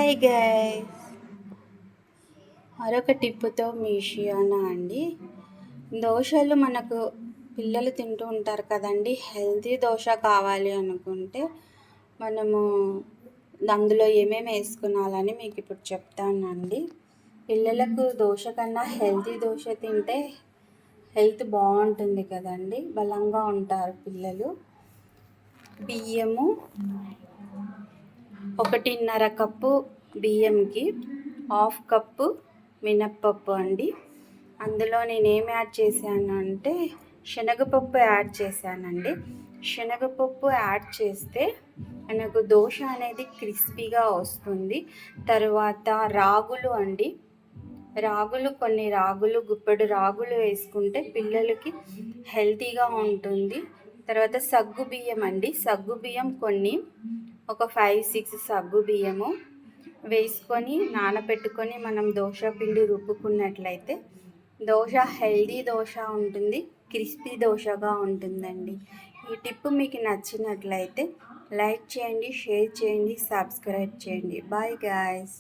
Hi guys, మరొక టిప్పుతో మీ షియానా అండి. దోశలు మనకు పిల్లలు తింటూ ఉంటారు కదండి. హెల్తీ దోశ కావాలి అనుకుంటే మనము అందులో ఏమేమి వేసుకున్నాలని మీకు ఇప్పుడు చెప్తానండి. పిల్లలకు దోశ కన్నా హెల్తీ దోశ తింటే హెల్త్ బాగుంటుంది కదండి, బలంగా ఉంటారు పిల్లలు. బియ్యము 1.5 కప్పు బియ్యంకి 1/2 కప్పు మినప్పప్పు అండి. అందులో నేనేం యాడ్ చేశాను అంటే శనగపప్పు యాడ్ చేశానండి. శనగపప్పు యాడ్ చేస్తే మనకు దోశ అనేది క్రిస్పీగా వస్తుంది. తర్వాత రాగులు అండి, కొన్ని రాగులు, గుప్పెడు రాగులు వేసుకుంటే పిల్లలకి హెల్తీగా ఉంటుంది. తర్వాత సగ్గు బియ్యం అండి, సగ్గు బియ్యం కొన్ని ఒక 5-6 సగ్గు బియ్యము వేసుకొని నానబెట్టుకొని మనం దోశ పిండి రుబ్బుకున్నట్లయితే దోశ హెల్దీ దోశ ఉంటుంది, క్రిస్పీ దోశగా ఉంటుందండి. ఈ టిప్ మీకు నచ్చినట్లయితే లైక్ చేయండి, షేర్ చేయండి, సబ్స్క్రైబ్ చేయండి. Bye guys.